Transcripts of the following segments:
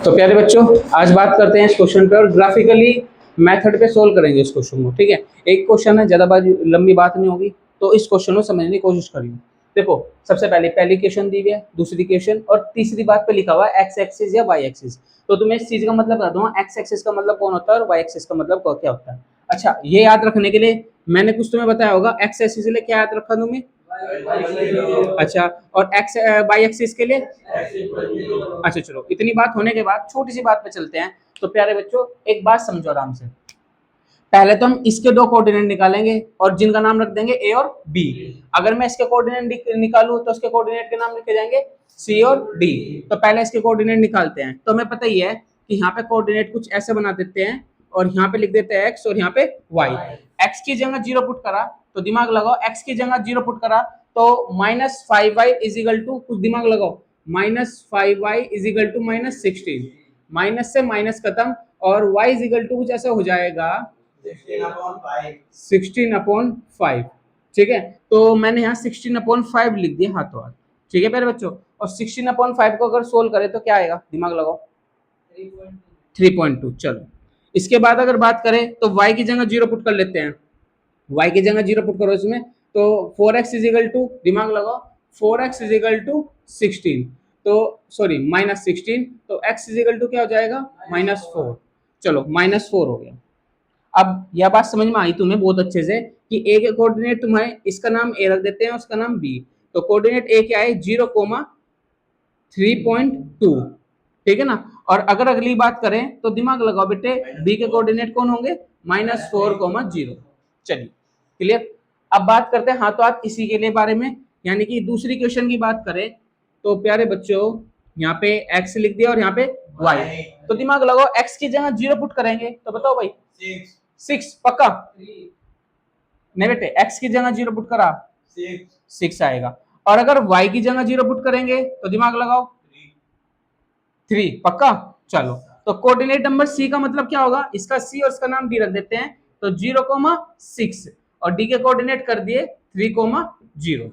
तो प्यारे बच्चों, आज बात करते हैं इस क्वेश्चन पे और ग्राफिकली मेथड पे सोल्व करेंगे इस क्वेश्चन को। ठीक है, एक क्वेश्चन है, ज़्यादा लंबी बात नहीं होगी, तो इस क्वेश्चन को समझने की कोशिश करिए। देखो, सबसे पहले पहली क्वेश्चन दी हुई है, दूसरी क्वेश्चन और तीसरी बात पे लिखा हुआ है एक्स एक्सिस या वाई एक्सिस। तो तुम्हें इस चीज का मतलब बता दूंगा, एक्स एक्सिस का मतलब कौन होता है और वाई एक्सिस का मतलब क्या होता है। अच्छा, ये याद रखने के लिए मैंने कुछ तुम्हें बताया होगा, एक्स एक्सिस के लिए क्या याद रखा तुम्हें। अच्छा, और एक्स वाई एक्सिस के लिए। अच्छा चलो, इतनी बात होने के बाद छोटी सी बात पे चलते हैं। तो प्यारे बच्चों, एक बात समझो आराम से। पहले तो हम इसके दो कोऑर्डिनेट निकालेंगे और जिनका नाम रख देंगे ए और बी। अगर मैं इसके कोऑर्डिनेट निकालूं तो उसके कोऑर्डिनेट के नाम लिखे जाएंगे सी और डी। तो पहले इसके कोऑर्डिनेट निकालते हैं। तो हमें पता ही है कि यहाँ पे कोऑर्डिनेट कुछ ऐसे बना देते हैं और यहाँ पे लिख देते हैं एक्स और यहाँ पे वाई। एक्स की जगह 0 पुट करा तो दिमाग लगाओ, एक्स की जगह 0 पुट करा तो -5y इज इक्वल टू, कुछ दिमाग लगाओ, -5y is equal to -16। Minus से माइनस खत्म और y इज इक्वल टू कुछ ऐसा हो जाएगा 16/5। ठीक है, तो मैंने यहाँ 16/5 लिख दिया हाथों हाथ। ठीक है प्यारे बच्चों, और 16/5 को अगर सोल्व करें तो क्या आएगा, दिमाग लगाओ, 3.2। चलो, इसके बाद अगर बात करें तो y की जगह 0 पुट कर लेते हैं। y की जगह 0 पुट करो इसमें, तो 4x इज इक्वल टू, दिमाग लगाओ, 4x इज इक्वल टू 16, तो सॉरी -16, तो x इज इक्वल टू क्या हो जाएगा, -4। चलो, -4 हो गया। अब यह बात समझ में आई तुम्हें बहुत अच्छे से कि ए के कोऑर्डिनेट तुम्हें, इसका नाम ए रख देते हैं, उसका नाम बी। तो कोऑर्डिनेट ए क्या है, 0,3.2। ठीक है ना। और अगर अगली बात करें तो दिमाग लगाओ बेटे, बी के कोऑर्डिनेट कौन होंगे, -4,0। चलिए क्लियर। अब बात करते हैं हाथों हाथ इसी के लिए बारे में, यानी कि दूसरी क्वेश्चन की बात करें तो प्यारे बच्चों, यहाँ पे x लिख दिया और यहाँ पे y। तो दिमाग लगाओ, x की जगह 0 पुट करेंगे तो बताओ भाई, 6 पक्का नहीं बेटे, x की जगह 0 पुट करा 6 आएगा। और अगर y की जगह 0 पुट करेंगे तो दिमाग लगाओ, 3 पक्का। चलो, तो कोऑर्डिनेट नंबर सी का मतलब क्या होगा, इसका सी और इसका नाम डी रख देते हैं, तो 0,6 और डी के कोऑर्डिनेट कर दिए 3,0।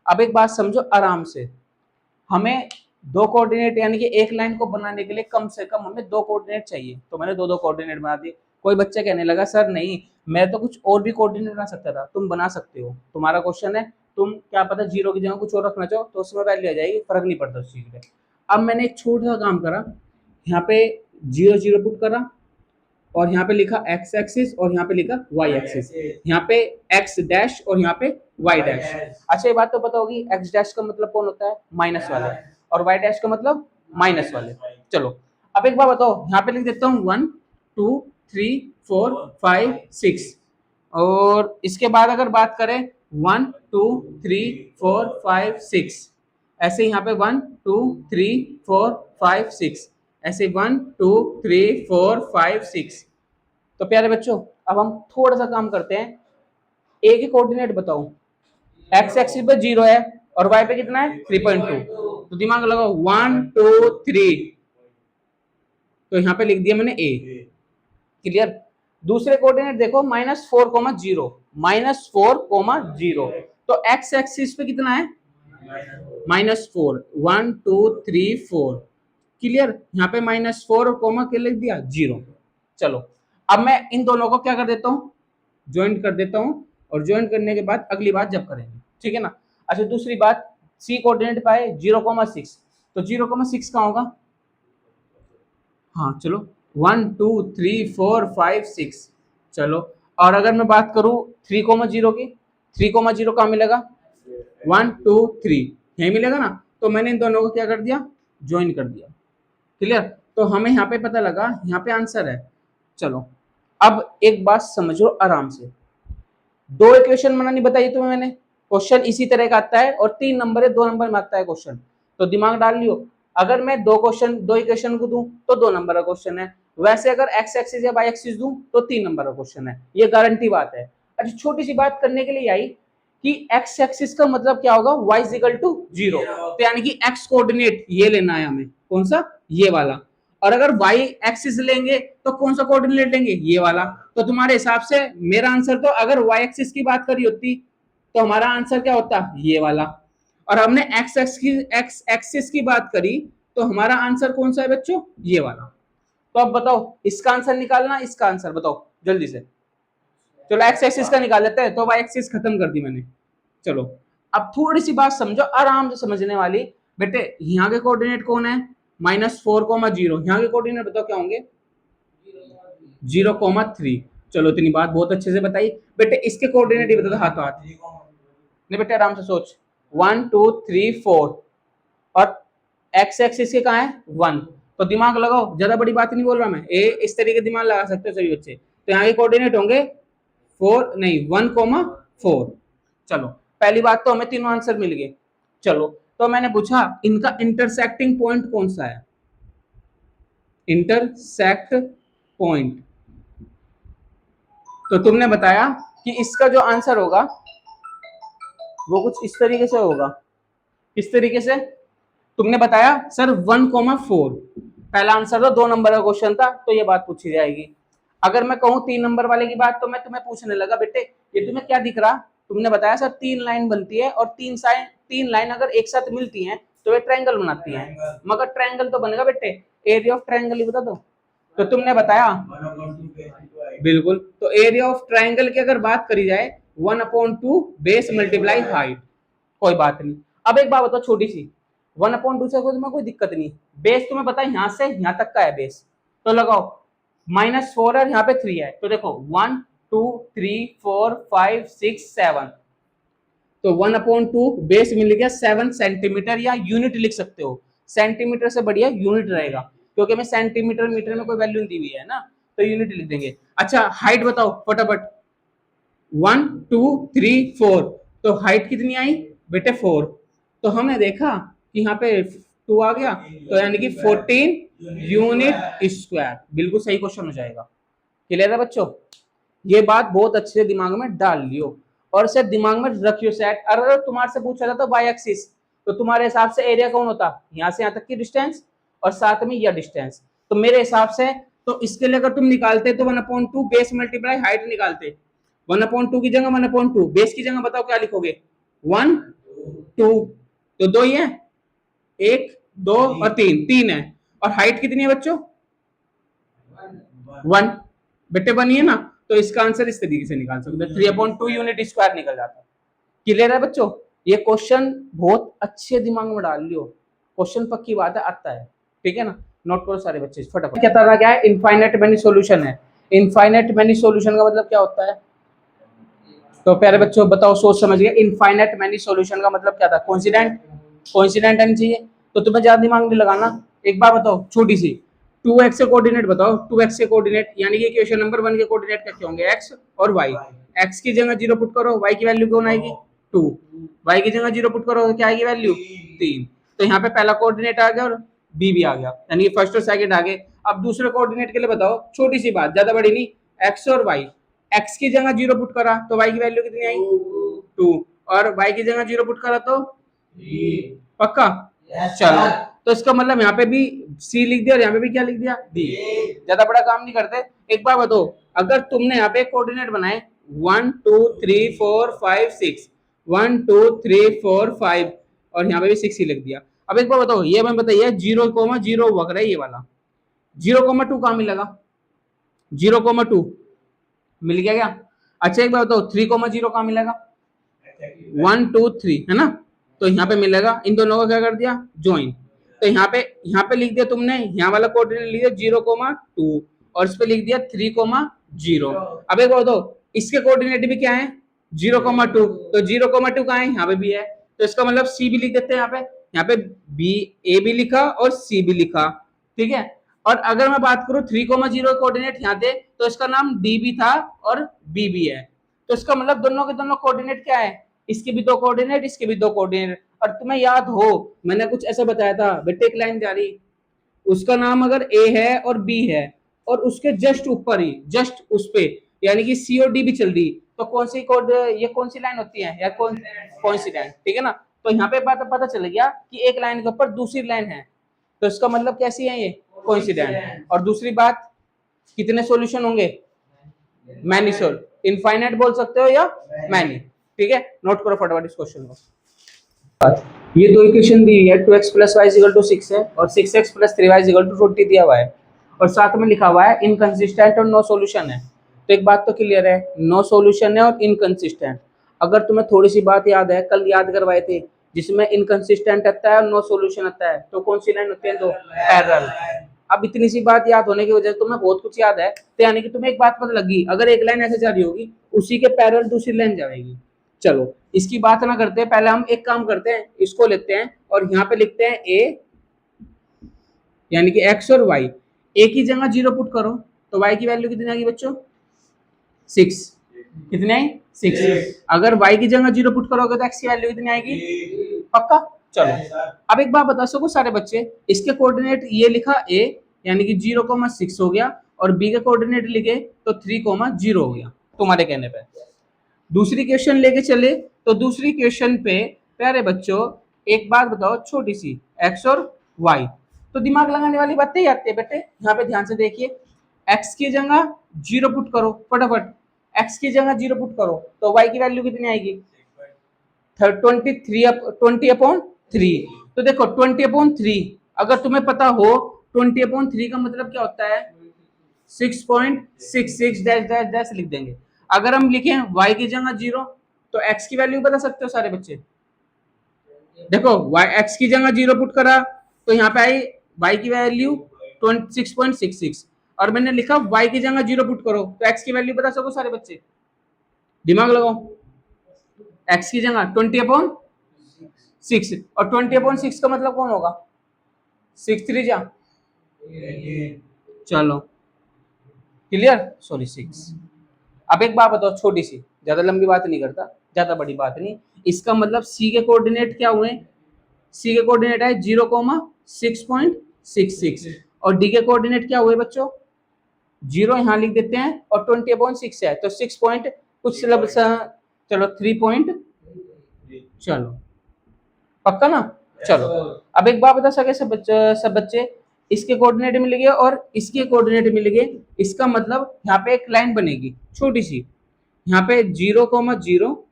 अब एक बात समझो आराम से, हमें दो कोऑर्डिनेट यानी कि एक लाइन को बनाने के लिए कम से कम हमें दो कोऑर्डिनेट चाहिए, तो मैंने दो कोऑर्डिनेट बना दिए। कोई बच्चा कहने लगा सर नहीं, मैं तो कुछ और भी कोऑर्डिनेट बना सकता था। तुम बना सकते हो, तुम्हारा क्वेश्चन है, तुम क्या पता 0 की जगह कुछ और रखना चाहो तो उसमें वैल्यू आ जाएगी, फर्क नहीं पड़ता उस चीज पे। अब मैंने एक छोटा सा काम करा, यहाँ पे 0 पुट करा और यहाँ पे लिखा x एक्सिस और यहाँ पे लिखा y एक्सिस, यहाँ पे x डैश और यहाँ पे y डैश। अच्छा, ये बात तो पता होगी, x डैश का मतलब कौन होता है, माइनस वाले, और y डैश का मतलब माइनस वाले। चलो, अब एक बार बताओ, यहाँ पे लिख देता हूँ 1 2 3 4 5 6, और इसके बाद अगर बात करें 1 2 3 4 5 6, ऐसे यहाँ पे 1 2 3 4 5 6, ऐसे 1 2 3 4 5 6। तो प्यारे बच्चों, अब हम थोड़ा सा काम करते हैं, ए के कोऑर्डिनेट बताओ, एक्स एक्सिस पे 0 है और वाई पे कितना है 3.2, तो दिमाग लगाओ 1 2 3, तो यहाँ पे लिख दिया मैंने ए। क्लियर। दूसरे कोऑर्डिनेट देखो, -4,0, -4,0, तो एक्स एक्सिस पे कितना है, -4, 1 2 3 4। क्लियर, यहाँ पे -4 और कोमा के लिख दिया 0। चलो, अब मैं इन दोनों को क्या कर देता हूँ, ज्वाइंट कर देता हूँ, और ज्वाइंट करने के बाद अगली बात जब करेंगे, ठीक है ना। अच्छा, दूसरी बात, सी कोऑर्डिनेट पाए 0,6, तो 0,6 कहाँ होगा, हाँ चलो, 1 2 3 4 5 6। चलो, और अगर मैं बात करूँ 3,0 की, 3,0 कहाँ मिलेगा, 1 2 3 यही मिलेगा ना। तो मैंने इन दोनों को क्या कर दिया, ज्वाइन कर दिया। क्लियर, तो हमें यहाँ पे पता लगा, यहाँ पे आंसर है। चलो, अब एक बात समझो आराम से, दो इक्वेशन बनानी बताई तुम्हें मैंने, क्वेश्चन इसी तरह का आता है और 3 नंबर है, 2 नंबर में आता है क्वेश्चन, तो दिमाग डाल लियो। अगर मैं दो इक्वेशन को दूं तो 2 नंबर का क्वेश्चन है, वैसे अगर x एक्सिस या y एक्सिस दूं तो 3 नंबर का क्वेश्चन है, ये गारंटी बात है। अच्छा, छोटी सी बात करने के लिए आई कि x एक्सिस का मतलब क्या होगा, y इज इक्वल टू 0, तो यानी कि x कोऑर्डिनेट ये लेना है हमें, कौन सा, ये वाला। और अगर y एक्सिस लेंगे तो कौन सा कोऑर्डिनेट लेंगे, ये वाला। तो तुम्हारे हिसाब से मेरा आंसर, तो अगर y एक्सिस की बात करी होती तो हमारा आंसर क्या होता, ये वाला। और हमने x एक्सिस की बात करी तो हमारा आंसर कौन सा है बच्चों, ये वाला। तो अब बताओ इसका आंसर निकालना, इसका आंसर बताओ जल्दी से। चलो एक्स एक्सिस का निकाल लेते हैं, तो वाई एक्सिस खत्म कर दी मैंने। चलो अब थोड़ी सी बात समझो, आराम से समझने वाली। बेटे यहाँ के कोऑर्डिनेट कौन है, -4,0। यहाँ के कोऑर्डिनेट बताओ क्या होंगे, 0,3। चलो इतनी बात बहुत अच्छे से बताई। बेटे इसके कोऑर्डिनेट ही बता दो हाथों हाथ। नहीं बेटे आराम से सोच, 1 2 3 4 और एक्स एक्सिस के कहाँ है 1। तो दिमाग लगाओ, ज्यादा बड़ी बात नहीं बोल रहा मैं, इस तरीके दिमाग लगा सकते हो सभी बच्चे। तो यहाँ के कोऑर्डिनेट होंगे 1,4। चलो पहली बात तो हमें तीनों आंसर मिल गए। चलो तो मैंने पूछा इनका इंटरसेक्टिंग पॉइंट कौन सा है, इंटरसेक्ट पॉइंट। तो तुमने बताया कि इसका जो आंसर होगा वो कुछ इस तरीके से होगा। इस तरीके से तुमने बताया सर 1,4। पहला आंसर था, 2 नंबर का क्वेश्चन था, तो ये बात पूछी जाएगी। अगर मैं कहूँ 3 नंबर वाले की बात, तो मैं तुम्हें पूछने लगा बेटे ये तुम्हें क्या दिख रहा, तुमने बताया सर 3 लाइन बनती है और 3 लाइन अगर एक साथ मिलती हैं तो वे ट्रायंगल बनाती हैं। मगर ट्रायंगल तो बनेगा बेटे, एरिया ऑफ ट्रायंगल ही बता दो। तो तुमने बताया बिल्कुल, तो एरिया ऑफ ट्रायंगल की अगर बात करी जाए 1/2 बेस मल्टीप्लाई हाइट, कोई बात नहीं। अब एक बात बताओ छोटी सी, 1/2 से कोई दिक्कत नहीं। बेस तुम्हें पता है यहाँ से यहाँ तक का है बेस, तो लगाओ -4 है, यहाँ पे 3 है, तो देखो 1 2 3 4 5 6 7। तो 1/2 बेस मिल गया 7 सेंटीमीटर, या यूनिट लिख सकते हो, सेंटीमीटर से बढ़िया यूनिट रहेगा, क्योंकि हमें सेंटीमीटर मीटर में कोई वैल्यू दी हुई है ना, तो यूनिट लिख देंगे। अच्छा हाइट बताओ फटाफट, 1 2 3 4, तो हाइट कितनी आई बेटे 4। तो हमने देखा कि यहाँ पे 2 आ गया, तो यानी कि 14 यूनिट स्क्वायर। बिल्कुल सही क्वेश्चन हो जाएगा। क्लियर है बच्चों, ये बात बहुत अच्छे से दिमाग में डाल लियो और इसे दिमाग में रखियो सेट। अगर तुम्हारे से पूछा जाता वाई एक्सिस, तो तुम्हारे हिसाब से एरिया कौन होता, यहाँ से यहाँ तक की डिस्टेंस और साथ में यह डिस्टेंस। तो मेरे हिसाब से तो इसके लिए अगर तुम निकालते तो 1/2 बेस मल्टीप्लाई हाइट निकालते। 1/2 की जगह 1/2, बेस की जगह बताओ क्या लिखोगे, 1 2, तो 2 ही है, 1 2 और 3 है, और हाइट कितनी है बच्चों 1 बेटे बनी है ना। तो इसका आंसर इस तरीके से निकाल सकते हैं, 3/2 यूनिट स्क्वायर निकल जाता है। क्लियर है बच्चों, ये क्वेश्चन बहुत अच्छे दिमाग में डाल लियो, क्वेश्चन पक्की बात है आता है, ठीक है ना। नोट करो सारे बच्चे फटाफट। क्या तरह क्या है, इनफाइनाइट मेनी सॉल्यूशन है। इनफाइनाइट मेनी सॉल्यूशन का मतलब क्या होता है, तो प्यारे बच्चों बताओ सोच समझ गए, इनफाइनाइट मेनी सॉल्यूशन का मतलब क्या था, कोइंसिडेंट, कोइंसिडेंट आनी चाहिए। तो तुम्हें ज्यादा दिमाग नहीं लगाना, एक बार बताओ छोटी सी, 2x के कोऑर्डिनेट बताओ, 2x के कोऑर्डिनेट यानी कि इक्वेशन नंबर 1 के कोऑर्डिनेट क्या होंगे, x और y। x की जगह 0 पुट करो, y की वैल्यू कौन आएगी 2, y की जगह 0 पुट करो तो क्या आएगी वैल्यू 3। तो यहाँ पे पहला कोऑर्डिनेट आ गया और b भी आ गया, यानी फर्स्ट और सेकंड आ गए। अब दूसरे कोऑर्डिनेट के लिए बताओ, छोटी सी बात, ज्यादा बड़ी नहीं, x और y। x की जगह 0 पुट करा तो y की वैल्यू कितनी आई 2, और y की जगह 0 पुट करा तो पक्का। चलो तो इसका मतलब यहाँ पे भी सी लिख दिया और यहाँ पे भी क्या लिख दिया डी, ज्यादा बड़ा काम नहीं करते। एक बार बताओ, अगर तुमने यहाँ पे कोऑर्डिनेट बनाए 1 2 3 4 5 6, 1 2 3 4 5 और यहाँ पे भी 6 ही लिख दिया। अब एक बार बताओ, ये हमें बताइए 0,0 वक्र है ये वाला, 0,2 कहाँ मिलेगा, 0,2 मिल गया क्या। अच्छा एक बार बताओ 3,0 कहाँ मिलेगा, 1 2 3 है ना, तो यहाँ पे मिलेगा, इन दोनों का क्या कर दिया ज्वाइन। तो यहाँ पे लिख दिया तुमने, यहाँ वाला कोऑर्डिनेट लिख दिया 0,2 और इस पे लिख दिया 3,0। अब एक बार बताओ इसके कोऑर्डिनेट भी क्या है 0,2, तो 0,2 कहाँ है, यहाँ पे भी है, तो इसका मतलब सी भी लिख देते हैं यहाँ पे बी ए भी लिखा और सी भी लिखा, ठीक है। और अगर मैं बात करूं 3,0 कोऑर्डिनेट यहाँ थे, तो इसका नाम डी भी था और बी भी है, तो इसका मतलब दोनों के दोनों कोऑर्डिनेट क्या है, इसके भी 2 कोऑर्डिनेट, इसके भी 2 कोऑर्डिनेट। और तुम्हें याद हो मैंने कुछ ऐसा बताया था बेटे, एक लाइन जा रही, उसका नाम अगर ए है और बी है और उसके जस्ट ऊपर ही, जस्ट उस पे यानी कि सी और डी भी चल रही, तो कौन सी कोड, ये कौन सी लाइन होती है, या कोइंसिडेंट, ठीक है ना। तो यहाँ पे पता चल गया कि एक लाइन के ऊपर दूसरी लाइन है, तो इसका मतलब कैसी है ये कोइंसिडेंट। और दूसरी बात, कितने सॉल्यूशन होंगे, मैनी सोल, इनफाइनाइट बोल सकते हो या मैनी, ठीक है। नोट करो फटाफट इस क्वेश्चन को। ये दो इक्वेशन दी हुई है, 2x plus Y equal to 6 है और 6x plus 3y equal to 20 दिया हुआ है और साथ में लिखा हुआ है इनकंसिस्टेंट और नो सॉल्यूशन है। तो एक बात तो क्लियर है, नो सॉल्यूशन है और इनकंसिस्टेंट। अगर तुम्हें थोड़ी सी बात याद है, कल याद करवाए थे, जिसमें इनकंसिस्टेंट आता है और नो सॉल्यूशन आता है, तो कौन सी लाइन होती है? दो पैरेलल। अब इतनी सी बात याद होने की वजह से तुम्हें बहुत कुछ याद है, तो यानी कि तुम्हें एक बात पता लगी, अगर एक लाइन ऐसे जा रही होगी, उसी के पैरेलल दूसरी लाइन जाएगी। चलो इसकी बात ना करते हैं, पहले हम एक काम करते हैं, इसको लेते हैं और यहाँ पे लिखते हैं ए, यानी कि एक्स और वाई। ए की जगह 0 पुट करो तो वाई की वैल्यू कितनी आएगी बच्चों? 6। कितनी आई? 6। अगर वाई की जगह 0 पुट करोगे तो एक्स की वैल्यू कितनी आएगी? पक्का? चलो अब एक बात बता सको सारे बच्चे, इसके कोऑर्डिनेट ये लिखा ए, यानी कि 0,6 हो गया, और बी के कोऑर्डिनेट लिखे तो 3,0 हो गया तुम्हारे कहने पे। दूसरी क्वेश्चन लेके चले तो दूसरी क्वेश्चन पे प्यारे बच्चों एक बात बताओ छोटी सी, एक्स और वाई, तो दिमाग लगाने वाली बात नहीं आती है बेटे। यहाँ पे ध्यान से देखिए, एक्स की जगह 0 पुट करो फटाफट, एक्स की जगह 0 पुट करो तो वाई की वैल्यू कितनी आएगी? 20/3। तो देखो 20/3, अगर तुम्हें पता हो 20/3 का मतलब क्या होता है? 6.66 डैश डैश डैश लिख देंगे। अगर हम लिखें y की जगह 0 तो x की वैल्यू बता सकते हो सारे बच्चे? देखो x की जगह 0 पुट करा तो यहाँ पे आई y की वैल्यू 6.66, और मैंने लिखा y की जगह 0 पुट करो तो x की वैल्यू बता सको सारे बच्चे? दिमाग लगाओ, x की जगह 20/6 और 20/6 का मतलब कौन होगा? 6 3 जा, चलो क्लियर, सॉरी 6। अब एक बात बताओ छोटी सी, ज्यादा लंबी बात नहीं करता, ज्यादा बड़ी बात नहीं, इसका मतलब सी के कोऑर्डिनेट क्या हुए? सी के कोऑर्डिनेट है 0,6.66 और डी के कोऑर्डिनेट क्या हुए बच्चों? 0 यहाँ लिख देते हैं और 20/6 है तो 6 पॉइंट कुछ चलो 3 पॉइंट, चलो पक्का ना? चलो अब एक बात बता सके सब बच्चे, इसके कोऑर्डिनेट मिल गए और इसके कोऑर्डिनेट मिल गए, इसका मतलब यहाँ पे एक लाइन बनेगी छोटी सी, यहाँ पे 0,0,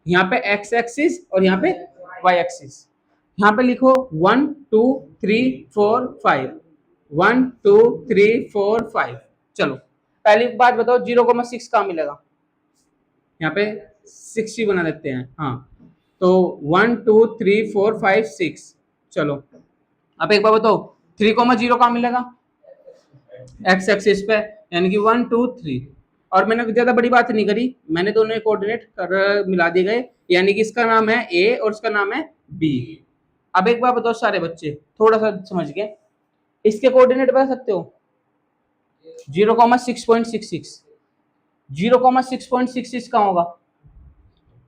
यहाँ पे x एक्सिस और यहाँ पे y एक्सिस। यहाँ पे लिखो 1 2 3 4 5, 1 2 3 4 5। चलो पहली बात बताओ 0,6 कहाँ मिलेगा? यहाँ पे 60 बना लेते हैं, हाँ तो 1 2 3 4 5 6। चलो अब एक बार बताओ 3,0 कहाँ मिलेगा? एक्स एक्सिस पे, यानी कि 1 2 3। और मैंने ज्यादा बड़ी बात नहीं करी, मैंने दोनों कोऑर्डिनेट कर मिला दिए गए, यानी कि इसका नाम है ए और इसका नाम है बी। अब एक बार बताओ सारे बच्चे, थोड़ा सा समझ गए, इसके कोऑर्डिनेट बता सकते हो? 0,6.66, 0,6.66 कहाँ होगा?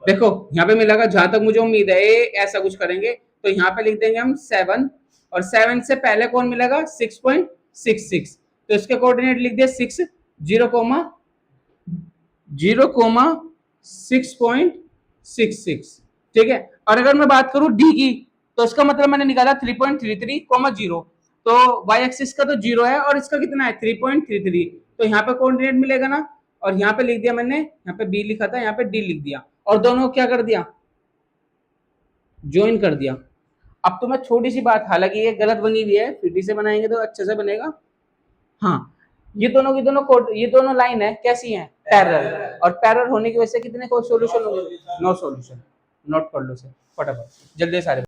देखो यहाँ पे मिलेगा, जहां तक मुझे उम्मीद है ऐसा कुछ करेंगे तो यहाँ पे लिख देंगे हम 7, और 7 से पहले कौन मिलेगा? 6.66, तो इसके कोऑर्डिनेट लिख दिया 6, 0,6.66, ठीक है। और अगर मैं बात करूं डी की, तो इसका मतलब मैंने निकाला 3.33, 0, तो y एक्सिस का तो 0 है और इसका कितना है? 3.33, तो यहाँ पे कोऑर्डिनेट मिलेगा ना, और यहाँ पे लिख दिया मैंने, यहाँ पे बी लिखा था, यहाँ पे डी लिख दिया, और दोनों क्या कर दिया? ज्वाइन कर दिया। अब तो मैं छोटी सी बात, हालांकि ये गलत बनी हुई है, फिर से बनाएंगे तो अच्छे से बनेगा। हाँ ये दोनों की दोनों ये दोनों लाइन है कैसी हैं? पैरेलल, और पैरेलल होने की वजह से कितने को सॉल्यूशन होंगे? No solution. नोट कर लो से फटाफट जल्दी सारे।